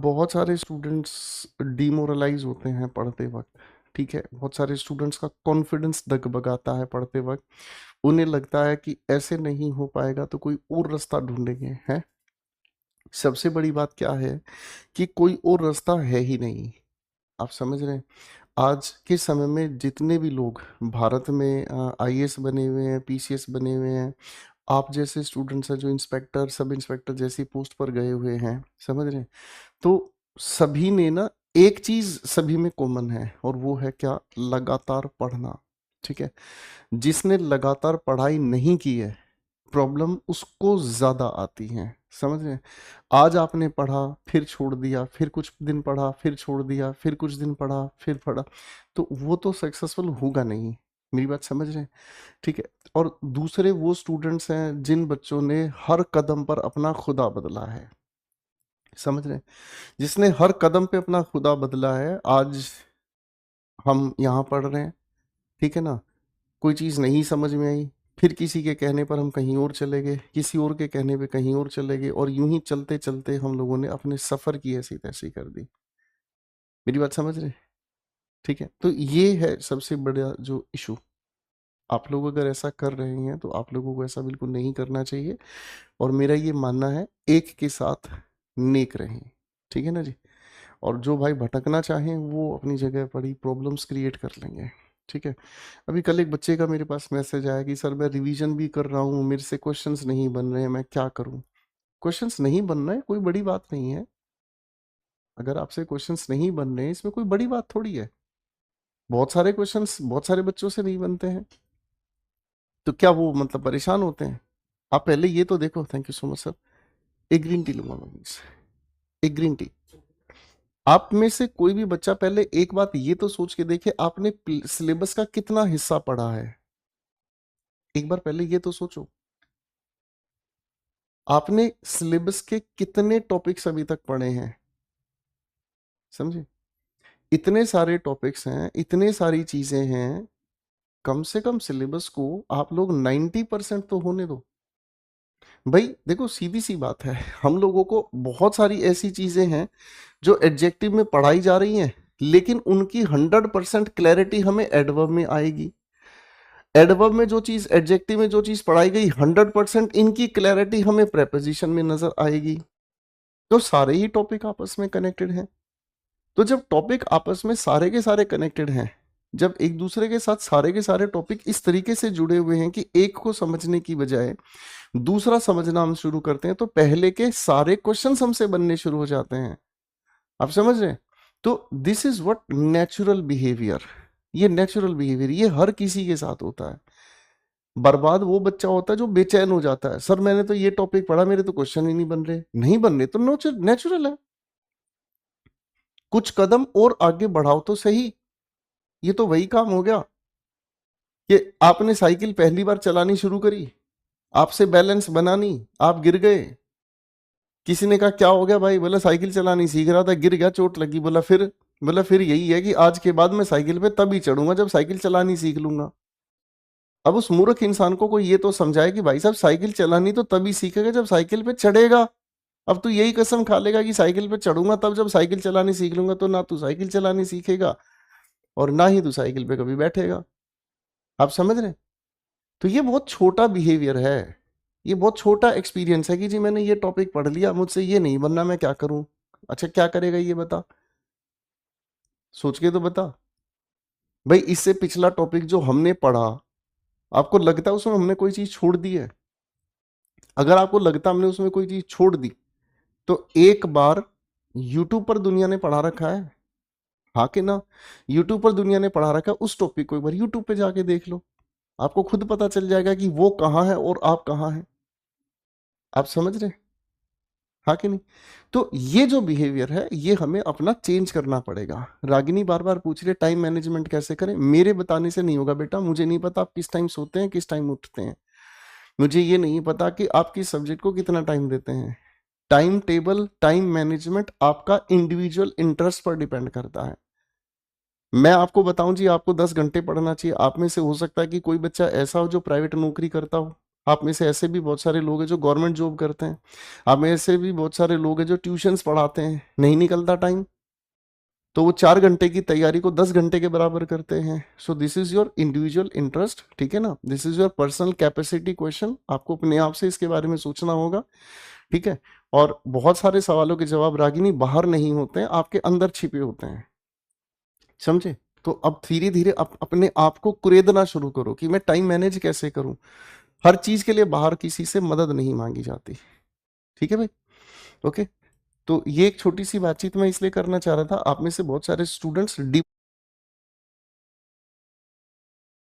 बहुत सारे students demoralise होते हैं पढ़ते वक्त। ठीक है, बहुत सारे स्टूडेंट्स का कॉन्फिडेंस डगमगाता है पढ़ते वक्त। उन्हें लगता है कि ऐसे नहीं हो पाएगा तो कोई और रास्ता ढूंढेंगे हैं। सबसे बड़ी बात क्या है कि कोई और रास्ता है ही नहीं। आप समझ रहे हैं? आज के समय में जितने भी लोग भारत में आईएएस बने हुए हैं, पीसीएस बने हुए हैं, आप जैसे स्टूडेंट्स हैं जो इंस्पेक्टर, सब इंस्पेक्टर जैसी पोस्ट पर गए हुए हैं, समझ रहे हैं? तो सभी ने ना एक चीज सभी में कॉमन है और वो है क्या? लगातार पढ़ना। ठीक है, जिसने लगातार पढ़ाई नहीं की है प्रॉब्लम उसको ज्यादा आती है। समझ रहे हैं? आज आपने पढ़ा, फिर छोड़ दिया, फिर कुछ दिन पढ़ा, फिर छोड़ दिया, फिर कुछ दिन पढ़ा, फिर पढ़ा, तो वो तो सक्सेसफुल होगा नहीं। मेरी बात समझ रहे हैं? ठीक है। और दूसरे वो स्टूडेंट्स हैं जिन बच्चों ने हर कदम पर अपना खुदा बदला है। समझ रहे हैं? जिसने हर कदम पे अपना खुदा बदला है, आज हम यहाँ पढ़ रहे हैं। ठीक है ना? कोई चीज़ नहीं समझ में आई, फिर किसी के कहने पर हम कहीं और चले गए, किसी और के कहने पे कहीं और चले गए, और यूं ही चलते चलते हम लोगों ने अपने सफ़र की ऐसी तैसी कर दी। मेरी बात समझ रहे हैं? ठीक है, तो ये है सबसे बड़ा जो इशू। आप लोग अगर ऐसा कर रहे हैं तो आप लोगों को ऐसा बिल्कुल नहीं करना चाहिए, और मेरा ये मानना है एक के साथ नेक रहें। ठीक है ना जी? और जो भाई भटकना चाहें वो अपनी जगह बड़ी प्रॉब्लम्स क्रिएट कर लेंगे। ठीक है। अभी कल एक बच्चे का मेरे पास मैसेज आया कि सर मैं रिवीजन भी कर रहा हूँ, मेरे से क्वेश्चंस नहीं बन रहे हैं, मैं क्या करूँ? क्वेश्चंस नहीं बन रहे हैं कोई बड़ी बात नहीं है। अगर आपसे क्वेश्चंस नहीं बन रहे हैं इसमें कोई बड़ी बात थोड़ी है। बहुत सारे क्वेश्चंस बहुत सारे बच्चों से नहीं बनते हैं, तो क्या वो मतलब परेशान होते हैं? आप पहले ये तो देखो। Thank you so much sir. एक ग्रीन टी लूंगा मैं प्लीज, एक ग्रीन टी। आप में से कोई भी बच्चा पहले एक बात ये तो सोच के देखे, आपने सिलेबस का कितना हिस्सा पढ़ा है? एक बार पहले ये तो सोचो, आपने सिलेबस के कितने टॉपिक्स अभी तक पढ़े हैं? समझे? इतने सारे टॉपिक्स हैं, इतने सारी चीजें हैं, कम से कम सिलेबस को आप लोग 90% तो होने दो। भाई देखो, सीधी सी बात है, हम लोगों को बहुत सारी ऐसी चीजें हैं जो एडजेक्टिव में पढ़ाई जा रही हैं, लेकिन उनकी 100% क्लैरिटी हमें एडवर्ब में आएगी। एडवर्ब में जो चीज, एडजेक्टिव में जो चीज पढ़ाई गई, 100% इनकी क्लैरिटी हमें प्रेपोजिशन में नजर आएगी। तो सारे ही टॉपिक आपस में कनेक्टेड हैं। तो जब टॉपिक आपस में सारे के सारे कनेक्टेड हैं, जब एक दूसरे के साथ सारे के सारे टॉपिक इस तरीके से जुड़े हुए हैं कि एक को समझने की बजाय दूसरा समझना हम शुरू करते हैं, तो पहले के सारे क्वेश्चंस हमसे बनने शुरू हो जाते हैं। आप समझ रहे हैं? तो this is what natural behaviour. ये नेचुरल बिहेवियर ये हर किसी के साथ होता है। बर्बाद वो बच्चा होता है जो बेचैन हो जाता है, सर मैंने तो ये टॉपिक पढ़ा, मेरे तो क्वेश्चन ही नहीं बन रहे। नहीं बन रहे तो नेचुरल है, कुछ कदम और आगे बढ़ाओ तो सही। ये तो वही काम हो गया कि आपने साइकिल पहली बार चलानी शुरू करी, आपसे बैलेंस बना नहीं, आप गिर गए। किसी ने कहा क्या हो गया भाई? बोला साइकिल चलानी सीख रहा था, गिर गया, चोट लगी। बोला फिर यही है कि आज के बाद मैं साइकिल पे तभी चढ़ूंगा जब साइकिल चलानी सीख लूंगा। अब उस मूर्ख इंसान को कोई ये तो समझाए कि भाई साहब साइकिल चलानी तो तभी सीखेगा जब साइकिल पे चढ़ेगा। अब तू यही कसम खा लेगा कि साइकिल पे चढ़ूंगा तब जब साइकिल चलानी सीख लूंगा, तो ना तू साइकिल चलानी सीखेगा और ना ही तू साइकिल पे कभी बैठेगा। आप समझ रहे हैं? तो ये बहुत छोटा बिहेवियर है, ये बहुत छोटा एक्सपीरियंस है कि जी मैंने ये टॉपिक पढ़ लिया, मुझसे ये नहीं बनना, मैं क्या करूं? अच्छा क्या करेगा ये बता, सोच के तो बता। भाई इससे पिछला टॉपिक जो हमने पढ़ा, आपको लगता है उसमें हमने कोई चीज छोड़ दी है? अगर आपको लगता हमने उसमें कोई चीज छोड़ दी, तो एक बार यूट्यूब पर दुनिया ने पढ़ा रखा है, हाँ कि ना? यूट्यूब पर दुनिया ने पढ़ा रखा है, उस टॉपिक को एक बार यूट्यूब पे जाके देख लो, आपको खुद पता चल जाएगा कि वो कहाँ है और आप कहाँ हैं। आप समझ रहे हैं? हाँ कि नहीं? तो ये जो बिहेवियर है ये हमें अपना चेंज करना पड़ेगा। रागिनी बार बार पूछ रहे टाइम मैनेजमेंट कैसे करें। मेरे बताने से नहीं होगा बेटा। मुझे नहीं पता आप किस टाइम सोते हैं, किस टाइम उठते हैं। मुझे ये नहीं पता कि आप किस सब्जेक्ट को कितना टाइम देते हैं। टाइम टेबल, टाइम मैनेजमेंट आपका इंडिविजुअल इंटरेस्ट पर डिपेंड करता है। मैं आपको बताऊं जी, आपको 10 घंटे पढ़ना चाहिए, आप में से हो सकता है कि कोई बच्चा ऐसा हो जो प्राइवेट नौकरी करता हो, आप में से ऐसे भी बहुत सारे लोग हैं जो गवर्नमेंट जॉब करते हैं, आप में ऐसे भी बहुत सारे लोग हैं जो ट्यूशंस पढ़ाते हैं, नहीं निकलता टाइम, तो वो 4 घंटे की तैयारी को 10 घंटे के बराबर करते हैं। So this is your individual interest, ठीक है ना, this is your personal capacity question, आपको अपने आप से इसके बारे में सोचना होगा, ठीक है। और बहुत सारे सवालों के जवाब रागिनी बाहर नहीं होते हैं, आपके अंदर छिपे होते हैं, समझे। तो अब धीरे धीरे अपने आप को कुरेदना शुरू करो कि मैं टाइम मैनेज कैसे करूं। हर चीज के लिए बाहर किसी से मदद नहीं मांगी जाती, ठीक है भाई, ओके। तो ये एक छोटी सी बातचीत मैं इसलिए करना चाह रहा था, आप में से बहुत सारे स्टूडेंट्स डीप